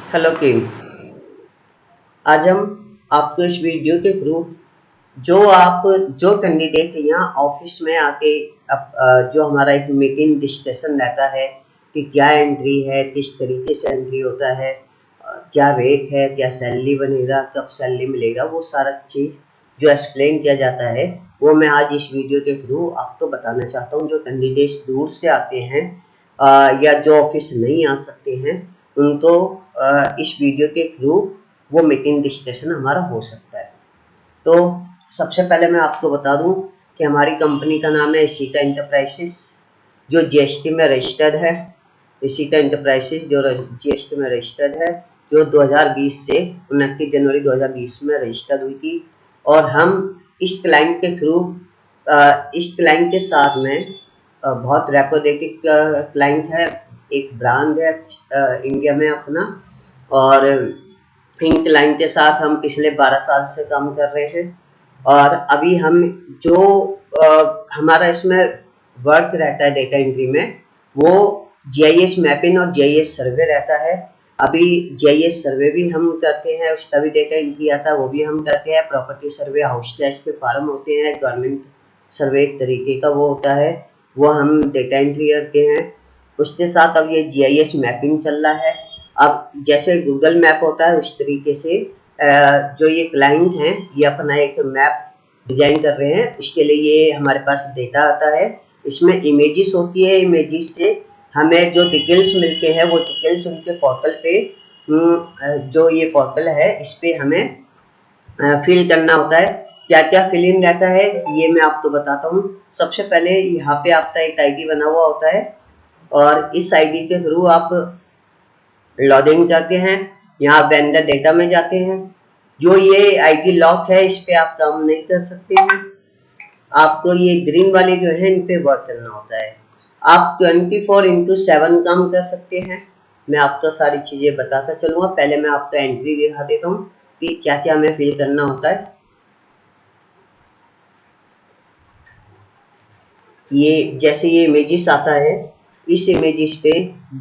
Hello team. आज हम आपको इस वीडियो के थ्रू जो कैंडिडेट यहाँ ऑफिस में आके जो हमारा एक मीटिंग डिस्कशन रहता है कि क्या एंट्री है, किस तरीके से एंट्री होता है, क्या रेट है, क्या सैलरी बनेगा, कब सैलरी मिलेगा, वो सारा चीज़ जो एक्सप्लेन किया जाता है वो मैं आज इस वीडियो के थ्रू आपको बताना चाहता हूँ। जो कैंडिडेट्स दूर से आते हैं या जो ऑफिस नहीं आ सकते हैं उनको इस वीडियो के थ्रू वो मीटिंग डिस्कशन हमारा हो सकता है। तो सबसे पहले मैं आपको बता दूं कि हमारी कंपनी का नाम है इशिका एंटरप्राइजेस, जो जीएसटी में रजिस्टर्ड है। इशिका एंटरप्राइजेस जो जीएसटी में रजिस्टर्ड है, जो 2020 से 29 जनवरी 2020 में रजिस्टर्ड हुई थी। और हम इस क्लाइंट के थ्रू इस क्लाइंट के साथ में बहुत रेपुटेड क्लाइंट है, एक ब्रांड है इंडिया में अपना। और इन क्लाइंट के साथ हम पिछले 12 साल से काम कर रहे हैं। और अभी हम जो हमारा इसमें वर्क रहता है डेटा एंट्री में, वो जीआईएस मैपिंग और जीआईएस सर्वे रहता है। अभी जीआईएस सर्वे भी हम करते हैं, उसका भी डेटा एंट्री आता है, वो भी हम करते हैं। प्रॉपर्टी सर्वे, हाउस टैक्स के फार्म होते हैं, गवर्नमेंट सर्वे एक तरीके का वो होता है, वो हम डेटा एंट्री करते हैं। उसके साथ अब ये जीआईएस मैपिंग चल रहा है। अब जैसे गूगल मैप होता है उस तरीके से जो ये क्लाइंट हैं ये अपना एक मैप डिजाइन कर रहे हैं। उसके लिए ये हमारे पास डेटा आता है, इसमें इमेजेस होती है। इमेजेस से हमें जो डिटेल्स मिलते हैं वो डिटेल्स उनके पोर्टल पे, जो ये पोर्टल है इस पे हमें फिल करना होता है। क्या क्या फिलिंग रहता है ये मैं आपको बताता हूँ। सबसे पहले यहाँ पे आपका एक आईडी बना हुआ होता है और इस आईडी के थ्रू आप लॉग इन करते हैं। यहाँ वेंडर डेटा में जाते हैं। जो ये आईडी लॉक है इस पे आप काम नहीं कर सकते हैं, आपको ये ग्रीन वाले जो है इन पे वर्क करना होता है। आप 24/7 काम कर सकते हैं। मैं आपको सारी चीजें बताता चलूंगा। पहले मैं आपको एंट्री दिखा देता हूँ कि क्या क्या हमें फिल करना होता है। ये जैसे ये इमेजेस आता है, इस इमेजेस पे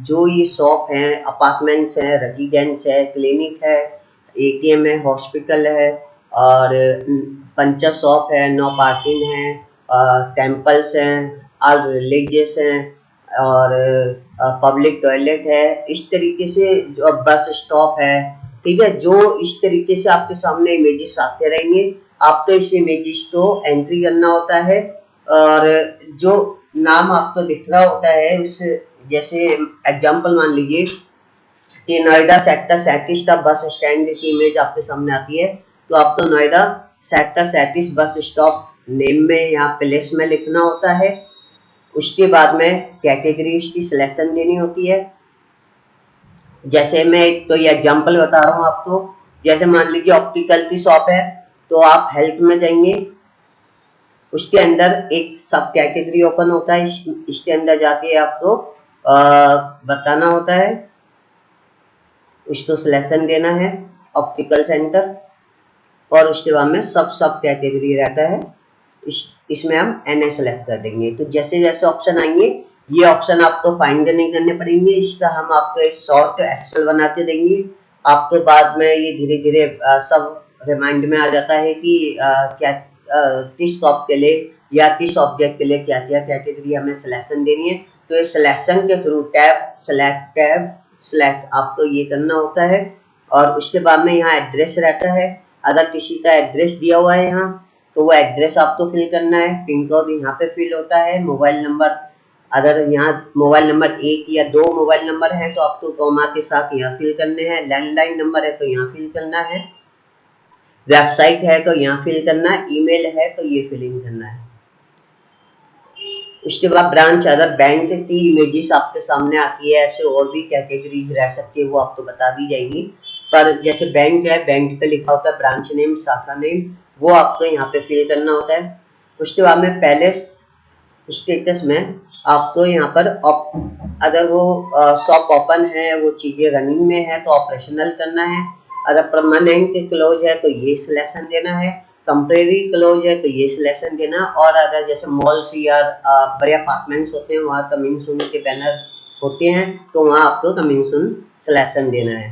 जो ये शॉप है, अपार्टमेंट्स है, रेजिडेंस है, क्लिनिक है, एटीएम है, हॉस्पिटल है, और पंचर शॉप है, नो पार्किंग है, टेम्पल्स हैं, और रिलीजियस हैं, और पब्लिक टॉयलेट है, इस तरीके से जो बस स्टॉप है। ठीक है, जो इस तरीके से आपके सामने इमेजेस आते रहेंगे, आपको इस इमेजेस को एंट्री करना होता है। और जो नाम आपको दिख रहा होता है उस, जैसे एग्जांपल मान लीजिए कि नोएडा सेक्टर 37 का बस स्टैंड की इमेज आपके सामने आती है, तो आपको Noida sector 37 bus stop name में यहाँ प्लेस में लिखना होता है। उसके बाद में कैटेगरी उसकी सिलेक्शन देनी होती है। जैसे मैं एक तो ये एग्जांपल बता रहा हूँ आपको, जैसे मान लीजिए ऑप्टिकल की शॉप है, तो आप हेल्थ में जाएंगे, उसके अंदर एक सब कैटेगरी ओपन होता है। इसके अंदर जाके आपको बताना होता है, उसको सिलेक्शन देना है ऑप्टिकल सेंटर, और उसके बाद में सब कैटेगरी रहता है। इसमें हम एनए सेलेक्ट कर देंगे। तो जैसे जैसे ऑप्शन आएंगे ये ऑप्शन आपको फाइंड नहीं करने पड़ेंगे, इसका हम आपको एक शॉर्ट एक्सेल बना के देंगे। आपको बाद में ये धीरे धीरे सब रिमाइंड में आ जाता है कि क्या किस शॉप के लिए या किस ऑब्जेक्ट के लिए क्या क्या कैटेगरी हमें सिलेक्शन देनी है। तो इस सिलेक्शन के थ्रू टैब सेलेक्ट आपको ये करना होता है। और उसके बाद में यहाँ एड्रेस रहता है। अगर किसी का एड्रेस दिया हुआ है यहाँ, तो वो एड्रेस आपको फिल करना है। पिन कोड यहाँ पे फिल होता है। मोबाइल नंबर, अगर यहाँ मोबाइल नंबर एक या दो मोबाइल नंबर है तो आपको कॉमा के साथ यहाँ फिल करने हैं। लैंडलाइन नंबर है तो यहाँ फिल करना है। वेबसाइट है तो यहाँ फिल करना है। ईमेल है तो ये फिलिंग करना है। उसके बाद ब्रांच, अगर बैंक की इमेजेस आपके सामने आती है, ऐसे और भी कैटेगरीज रह सकती है, वो आपको बता दी जाएंगी। पर जैसे बैंक है, बैंक पे लिखा होता है ब्रांच नेम, शाखा नेम, वो आपको यहाँ पे फिल करना होता है। उसके बाद में पहले स्टेटस में आपको यहाँ पर अगर वो शॉप ओपन है, वो चीजें रनिंग में है तो ऑपरेशनल करना है। अगर परमानेंट क्लोज है तो ये सिलेक्शन देना है। कंप्रेरी क्लोज है तो ये सिलेक्शन देना। और अगर जैसे मॉल्स या बड़े अपार्टमेंट्स होते हैं वहाँ कमिंग सून के बैनर होते हैं, तो वहाँ आपको कमिंग सून सिलेक्शन देना है।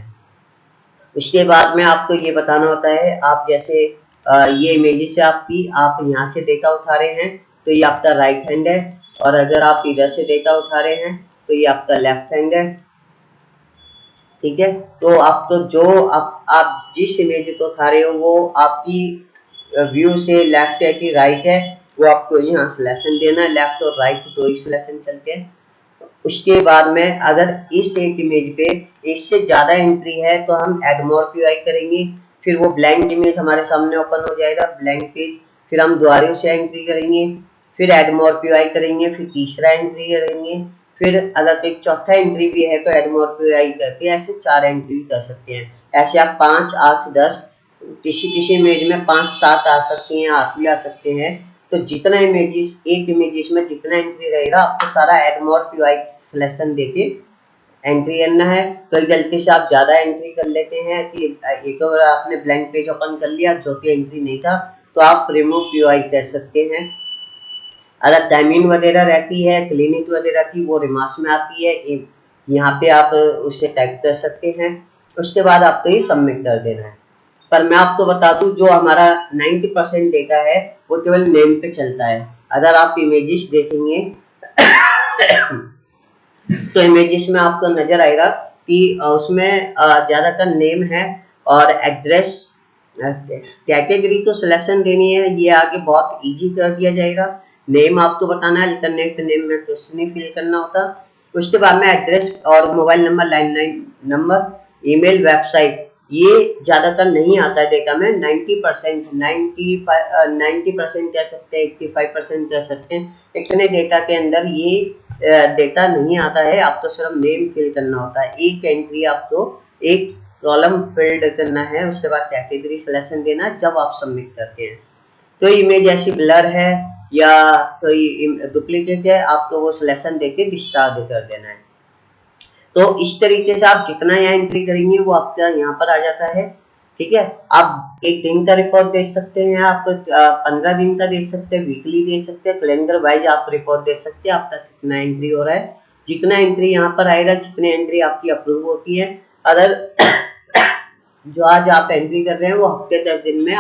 उसके बाद में आपको ये बताना होता है, आप जैसे ये इमेजेस है आपकी, आप यहाँ से डेटा उठा रहे हैं तो ये आपका राइट हैंड है, और अगर आप इधर से डेटा उठा रहे हैं तो ये आपका लेफ्ट हैंड है। ठीक है, तो आपको जो आप जिस इमेज को उठा रहे हो वो आपकी व्यू से लेफ्ट है कि राइट है, वो आपको यहाँ सिलेक्शन देना है। लेफ्ट और राइट दो ही सिलेक्शन चलते हैं। उसके बाद में अगर इस एक इमेज पे इससे ज्यादा एंट्री है तो हम एड मोर पीआई करेंगे, फिर वो ब्लैंक इमेज हमारे सामने ओपन हो जाएगा, ब्लैंक पेज। फिर हम दोबारा उसे एंट्री करेंगे, फिर एड मोर पीआई करेंगे, फिर तीसरा एंट्री करेंगे, फिर अगर एक चौथा एंट्री भी है तो एड मोर पीआई करके ऐसे 4 एंट्री कर सकते हैं। ऐसे आप 5, 8, 10, किसी किसी इमेज में 5, 7 आ सकती हैं, 8 भी आ सकते हैं। तो जितना इमेजेस एक इमेजेस में जितना एंट्री रहेगा आपको सारा एड मोर पीआई सिलेक्शन देके एंट्री करना है। तो गलती से आप ज्यादा एंट्री कर लेते हैं कि एक बार आपने ब्लैंक पेज ओपन कर लिया जो कि एंट्री नहीं था, तो आप रिमूव पीआई कर सकते हैं। अगर टाइमिंग वगैरह रहती है, क्लिनिक वगैरह की, वो रिमार्क्स में आती है, यहाँ पे आप उसे टाइप कर सकते हैं। उसके बाद आपको ये सबमिट कर देना है। पर मैं आपको बता दूं, जो हमारा 90% डेटा है वो केवल नेम पे चलता है। अगर आप इमेजेस देखेंगे तो इमेजेस में आपको नजर आएगा कि उसमें ज्यादातर नेम है और एड्रेस। कैटेगरी तो सिलेक्शन देनी है, ये आगे बहुत इजी कर दिया जाएगा। नेम आपको बताना है, अल्टरनेट नेम में कुछ नहीं फिल करना होता। उसके बाद में एड्रेस और mobile number, landline number, email, website, ये ज्यादातर नहीं आता है डेटा में। 90%, 90% कह सकते हैं, 85% कह सकते हैं, इतने डेटा के अंदर ये डेटा नहीं आता है। आपको सिर्फ नेम फिल करना होता है। एक एंट्री आपको एक कॉलम फिल्ड करना है, उसके बाद कैटेगरी सिलेक्शन देना है जब आप सबमिट करते हैं। तो इमेज ऐसी ब्लर है या कोई डुप्लीकेट है, आपको वो सिलेक्शन देके डिस्कार्ड कर देना है। तो इस तरीके से आप जितना यहाँ एंट्री करेंगे वो आपका यहाँ पर आ जाता है। ठीक है, आप एक दिन का रिपोर्ट दे सकते हैं, आप 15 दिन का दे सकते हैं, वीकली दे सकते हैं, कैलेंडर वाइज आप रिपोर्ट दे सकते हैं आपका कितना एंट्री हो रहा है। जितना एंट्री यहाँ पर आएगा, जितनी एंट्री आपकी अप्रूव होती है, अगर जो आज आप एंट्री कर रहे हैं वो हफ्ते 10 दिन में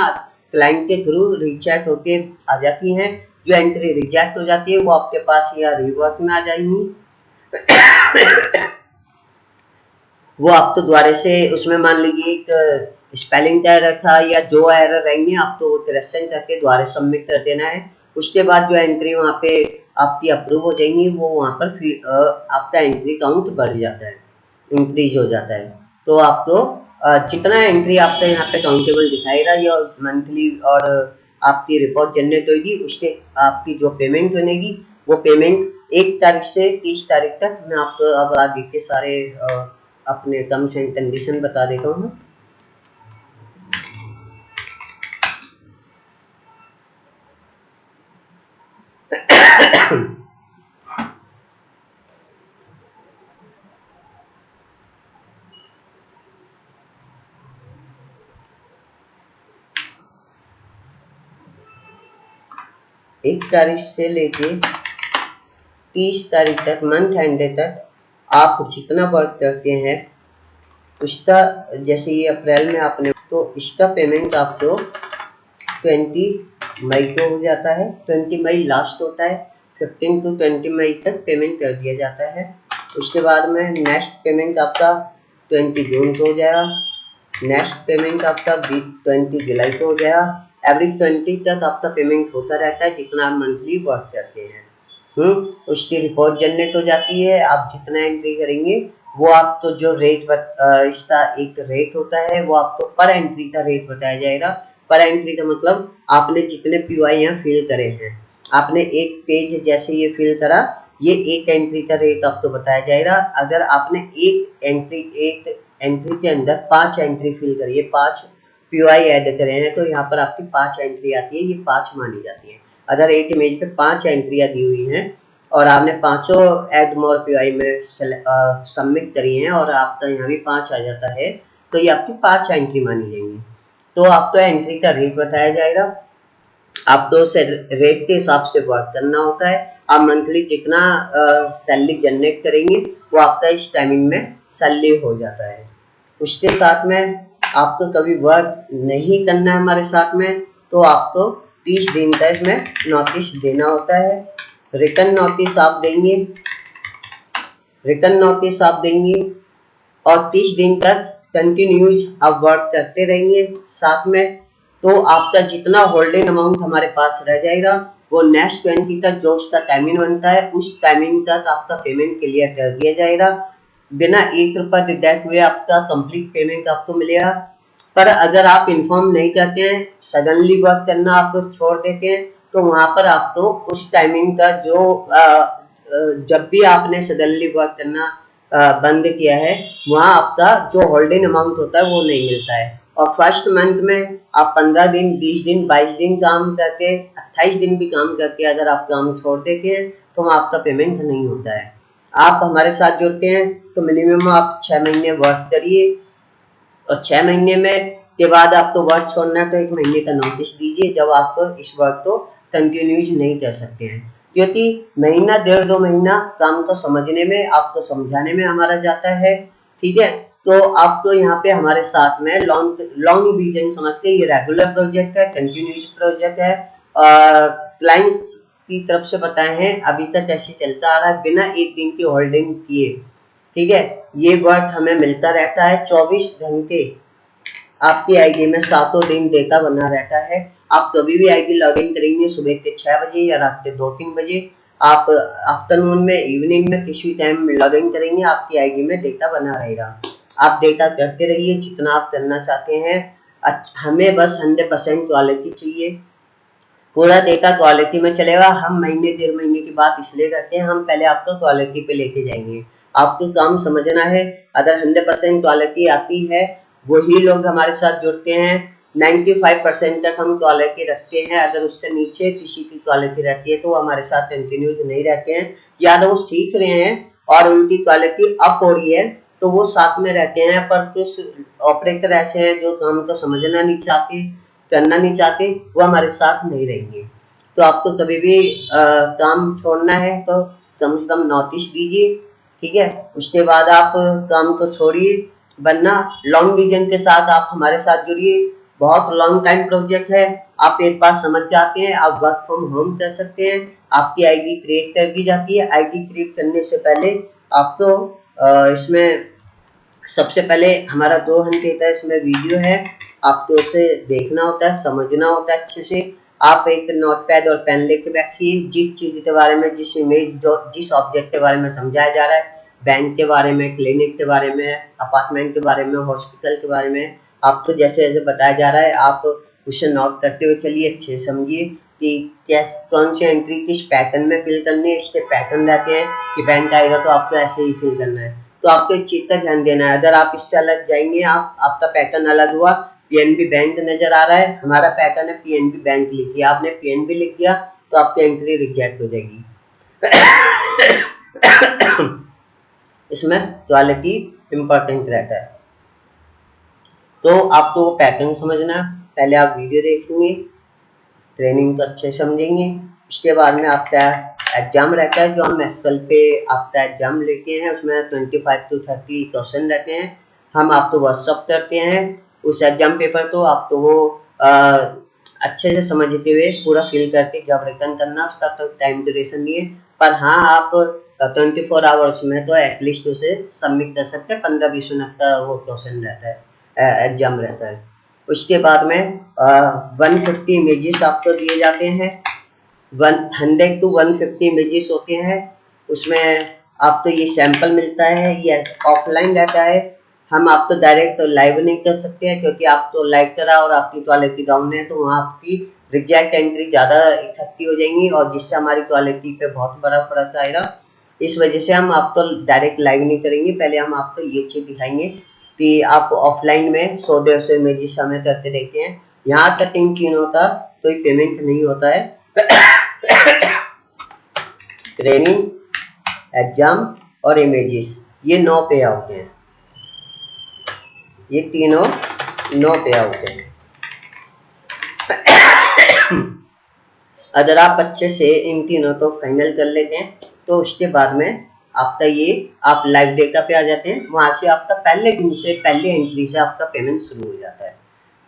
क्लाइंट के थ्रू रिचेक होके आ जाती है। जो एंट्री रिजेक्ट हो जाती है वो आपके पास या रिवर्क में आ जाएंगी, वो आपको दोबारा से उसमें मान लीजिए एक स्पेलिंग एरर था या जो एरर रहेंगे आपको वो करेक्शन करके दोबारा सबमिट कर देना है। उसके बाद जो एंट्री वहाँ पे आपकी अप्रूव हो जाएंगी वो वहाँ पर फिर आपका एंट्री काउंट बढ़ जाता है, इंक्रीज हो जाता है। तो आपको जितना एंट्री आपका यहाँ पे काउंटेबल दिखाएगा या मंथली और आपकी रिपोर्ट जनरेट होगी, उसके आपकी जो पेमेंट बनेगी वो पेमेंट 1 तारीख से 30 तारीख तक, मैं आपको अब आगे के सारे अपने टर्म्स एंड कंडीशन बता देता हूँ। एक तारीख से लेके 30 तारीख तक, मंथ एंड तक आप जितना वर्क करते हैं उसका, जैसे ये अप्रैल में आपने, तो इसका पेमेंट आपको 20 मई को हो जाता है। 20 मई लास्ट होता है, 15 to 20 मई तक पेमेंट कर दिया जाता है। उसके बाद में नेक्स्ट पेमेंट आपका 20 जून को हो जाएगा, नेक्स्ट पेमेंट आपका 20 जुलाई को हो जाएगा। एवरी 20 तक आपका पेमेंट होता रहता है जितना आप मंथली वर्क करते हैं। उसकी रिपोर्ट जनरेट हो जाती है। आप जितना एंट्री करेंगे वो आपको जो रेट इसका एक रेट होता है, वो आपको पर एंट्री का रेट बताया जाएगा। पर एंट्री का मतलब आपने जितने पीवाई यहाँ फिल करे हैं, आपने एक पेज जैसे ये फिल करा, ये एक एंट्री का रेट आपको बताया जाएगा। अगर आपने एक एंट्री के अंदर 5 एंट्री फिल करी है, 5 पीवाई ऐड करे हैं, तो यहाँ पर आपकी 5 एंट्री आती है, ये 5 मानी जाती है। अगर एक इमेज पे 5 एंट्रियां दी हुई हैं और आपने पांचों एड मोर पीआई में सबमिट करी हैं और आपका यहाँ भी 5 आ जाता है, तो ये आपकी 5 एंट्री मानी जाएंगी। तो आपको एंट्री का रेट बताया जाएगा, आपको उस रेट के हिसाब से वर्क करना होता है। आप मंथली जितना सैलरी जनरेट करेंगे वो आपका इस टाइमिंग में सैलरी हो जाता है। उसके साथ में आपको कभी वर्क नहीं करना है हमारे साथ में, तो आपको 30 दिन का इसमें नोटिस देना होता है। रिटर्न नोटिस आप देंगे, और 30 दिन तक कंटिन्यूज आप वर्क करते रहेंगे साथ में। तो आपका जितना होल्डिंग अमाउंट हमारे पास रह जाएगा वो नेक्स्ट 20 तक जो उसका टाइमिंग बनता है उस टाइमिंग तक आपका पेमेंट क्लियर कर दिया जाएगा। बिना 1 रुपया डिडक्ट हुए आपका कंप्लीट पेमेंट आपको मिलेगा। पर अगर आप इन्फॉर्म नहीं करते हैं, सडनली वर्क करना आप छोड़ देते हैं, तो वहां पर आपको उस टाइमिंग का जो जब भी आपने सडनली वर्क करना बंद किया है वहां आपका जो होल्डिंग अमाउंट होता है वो नहीं मिलता है। और फर्स्ट मंथ में आप 15 दिन, 20 दिन, 22 दिन काम करके, 28 दिन भी काम करके अगर आप काम छोड़ देते हैं तो वहाँ आपका पेमेंट नहीं होता है। आप हमारे साथ जुड़ते हैं तो मिनिमम आप 6 महीने वर्क करिए, और 6 महीने में के बाद आपको वर्क छोड़ना है तो 1 महीने का नोटिस दीजिए जब आप इस वर्क को कंटिन्यूज नहीं कर सकते हैं। क्योंकि महीना 1.5-2 महीना काम को समझने में, आपको समझाने में हमारा जाता है, ठीक है। तो आपको यहाँ पे हमारे साथ में लॉन्ग विजन समझ के, ये रेगुलर प्रोजेक्ट है, कंटिन्यूस प्रोजेक्ट है, क्लाइंट्स की तरफ से बताए हैं, अभी तक ऐसे चलता आ रहा है बिना 1 दिन की होल्डिंग किए, ठीक है। ये वर्क हमें मिलता रहता है 24 घंटे आपकी आईडी में, 7 दिन डेटा बना रहता है। आप कभी भी आईडी लॉगिन करेंगे सुबह के 6 बजे या रात के 2-3 बजे, आप आफ्टरनून में, इवनिंग में, किसी टाइम लॉगिन करेंगे आपकी आईडी में डेटा बना रहेगा। आप डेटा करते रहिए जितना आप करना चाहते हैं। हमें बस 100% क्वालिटी चाहिए, पूरा डेटा क्वालिटी में चलेगा। हम महीने 1.5 महीने की बात इसलिए करते हैं, हम पहले आपको क्वालिटी पे लेके जाएंगे। आपको काम समझना है, अगर 100% क्वालिटी आती है वही लोग हमारे साथ जुड़ते हैं। 95% तक हम क्वालिटी रखते हैं, अगर उससे नीचे किसी की क्वालिटी रहती है तो वो हमारे साथ कंटिन्यूज नहीं रहते हैं। या तो वो सीख रहे हैं और उनकी क्वालिटी अप हो रही है तो वो साथ में रहते हैं, पर कुछ ऑपरेटर ऐसे हैं जो काम को समझना नहीं चाहते, करना नहीं चाहते, वो हमारे साथ नहीं रहेंगे। तो आपको कभी भी काम छोड़ना है तो कम से कम नोटिस दीजिए, ठीक है। उसके बाद आप काम को छोड़िए, वरना लॉन्ग विजन के साथ आप हमारे साथ जुड़िए। बहुत लॉन्ग टाइम प्रोजेक्ट है, आप एक बार समझ जाते हैं आप वर्क फ्रॉम होम कर सकते हैं। आपकी आईडी क्रिएट कर दी जाती है। आईडी क्रिएट करने से पहले आपको इसमें सबसे पहले हमारा 2 घंटे का इसमें वीडियो है, आपको उसे देखना होता है, समझना होता है अच्छे से। आप एक नोटपैड और पेन लेके बैठिए, जिस चीज के बारे में, जिस इमेज, जो जिस ऑब्जेक्ट के बारे में समझाया जा रहा है, बैंक के बारे में, क्लिनिक के बारे में, अपार्टमेंट के बारे में, हॉस्पिटल के बारे में, आपको जैसे जैसे बताया जा रहा है आप उसे नोट करते हुए चलिए, अच्छे से समझिए कि कौन सी एंट्री किस पैटर्न में फिल करनी है। इसके पैटर्न रहते हैं कि बैंक आएगा तो आपको ऐसे ही फिल करना है, तो आपको एक चीज का ध्यान देना है। अगर आप इससे अलग जाएंगे, आपका पैटर्न अलग हुआ, पीएनबी बैंक नजर आ रहा है, हमारा पैटर्न है पीएनबी बैंक लिखिए, आपने पीएनबी लिख दिया तो आपकी एंट्री रिजेक्ट हो जाएगी। इसमें क्वालिटी इंपॉर्टेंट रहता है, तो आपको वो पैटर्न समझना। पहले आप वीडियो देखेंगे, ट्रेनिंग को अच्छे समझेंगे, उसके बाद में आपका एग्जाम रहता है जो हम एक्सेल पे आपका एग्जाम लेते हैं, उसमें 25 to 30 क्वेश्चन रहते हैं। हम आपको व्हाट्सअप करते हैं उस एग्जाम पेपर को, आपको वो अच्छे से समझते हुए पूरा फिल करके जब रिटर्न करना, उसका तो टाइम ड्यूरेशन नहीं है, पर हाँ आप 24 आवर्स में तो एटलीस्ट उसे सबमिट कर सकते हैं। 15-20 मिनट का वो क्वेश्चन रहता है, एग्जाम रहता है। उसके बाद में 150 इमेजेस आपको दिए जाते हैं, 100 to 150 इमेजेस होते हैं। उसमें आपको ये सैंपल मिलता है, ये ऑफलाइन रहता है। हम आपको डायरेक्ट लाइव नहीं कर सकते हैं क्योंकि आप तो लाइव करा और आपकी क्वालिटी डाउन है तो वहाँ आपकी रिजेक्ट एंट्री ज़्यादा इकट्ठी हो जाएंगी और जिससे हमारी क्वालिटी पे बहुत बड़ा फर्क आएगा। इस वजह से हम आपको डायरेक्ट लाइव नहीं करेंगे, पहले हम आपको ये चीज़ दिखाएंगे कि आप ऑफलाइन में 100-150 इमेजेस हमें करते देखे हैं। यहाँ तक इन तीनों का कोई पेमेंट नहीं होता है। ट्रेनिंग, एग्जाम और इमेजेस, ये 9 पे आउट हैं, ये तीनों 9 पे आउट हैं। अगर आप अच्छे से इन तीनों को फाइनल कर लेते हैं तो उसके बाद में आपका ये आप लाइव डेटा पे आ जाते हैं, वहां से आपका पहले दिन से पहले एंट्री से आपका पेमेंट शुरू हो जाता है।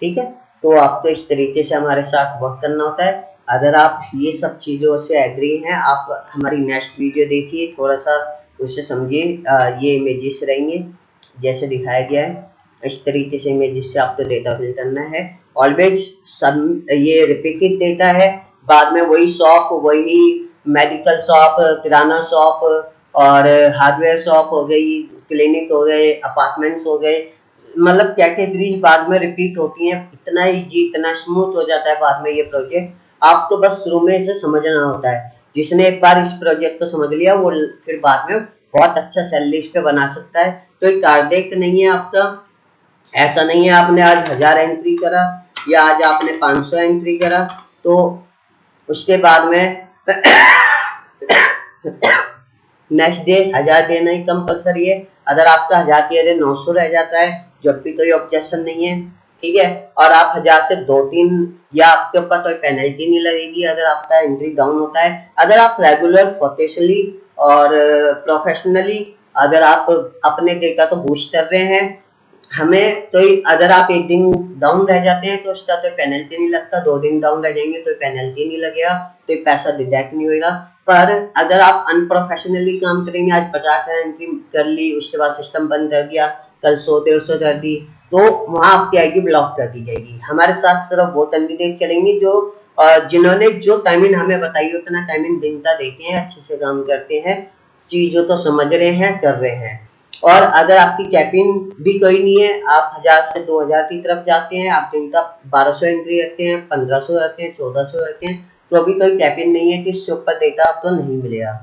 ठीक है, तो आपको इस तरीके से हमारे साथ वर्क करना होता है। अगर आप ये सब चीज़ों से एग्री हैं, आप हमारी नेक्स्ट वीडियो देखिए, थोड़ा सा उसे समझिए। ये इमेजेस रहेंगे जैसे दिखाया गया है, इस तरीके से इमेजेस से आपको डेटा फिल करना है। ऑलवेज सब ये रिपीटेड डेटा है, बाद में वही शॉप, वही मेडिकल शॉप, किराना शॉप और हार्डवेयर शॉप हो गई, क्लिनिक हो गए, अपार्टमेंट्स हो गए, मतलब कैटेगरीज बाद में रिपीट होती हैं। इतना इजी, इतना स्मूथ हो जाता है बाद में ये प्रोजेक्ट। आपको बस शुरू में इसे समझना होता है। जिसने एक बार इस प्रोजेक्ट को समझ लिया वो फिर बाद में बहुत अच्छा सैलरी इस पे बना सकता है। तो एक टारगेट नहीं है आपका, ऐसा नहीं है आपने आज 1000 एंट्री करा या आज आपने 500 एंट्री करा तो उसके बाद में नेक्स्ट डे 1000 देना ही कंपलसरी है। अगर आपका 1000 की जगह 900 रह जाता है, जब भी कोई ऑब्जेक्शन नहीं है, ठीक है, और आप 1000 से 2-3 या आपके ऊपर कोई पेनल्टी नहीं लगेगी अगर आपका एंट्री डाउन होता है। अगर आप रेगुलर, प्रोफेशनली और प्रोफेशनली अगर आप अपने डेटा को बूस्ट कर रहे हैं, हमें तो अगर आप एक दिन डाउन रह जाते हैं तो उसका तो पेनल्टी नहीं लगता, 2 दिन डाउन रह जाएंगे तो पेनल्टी नहीं लगेगा, तो पैसा डिडक्ट नहीं होगा। पर अगर आप अनप्रोफेशनली काम करेंगे, आज 50 एंट्री कर ली, उसके बाद सिस्टम बंद कर दिया, कल 100-150 कर दी, तो वहां आपकी आईडी ब्लॉक कर दी जाएगी। हमारे साथ सिर्फ वो कैंडिडेट चलेंगे जो जिन्होंने जो टाइमिंग हमें बताई उतना टाइमिंग दिन का देते हैं, अच्छे से काम करते हैं, चीजों तो समझ रहे हैं, कर रहे हैं। और अगर आपकी कैपिंग भी कोई नहीं है, आप 1000 से 2000 की तरफ जाते हैं, आप दिन का 1200 एंट्री रखते हैं, 1500 रखते हैं, 1400 रखते हैं, तो अभी कोई कैपिंग नहीं है कि इससे ऊपर डेटा आपको नहीं मिलेगा।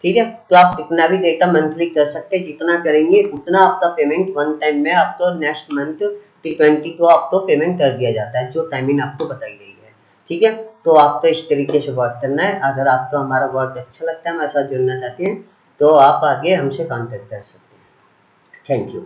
ठीक है, तो आप कितना भी डेटा मंथली कर सकते हैं, जितना करेंगे उतना आपका पेमेंट वन टाइम में आपको नेक्स्ट मंथ T20 को आपको पेमेंट कर दिया जाता है, जो टाइमिंग आपको बताई गई है। ठीक है, तो आपको इस तरीके से वर्क करना है। अगर आपको हमारा वर्क अच्छा लगता है, हमारे साथ जुड़ना चाहते हैं, तो आप आगे हमसे कॉन्टेक्ट कर सकते हैं। Thank you.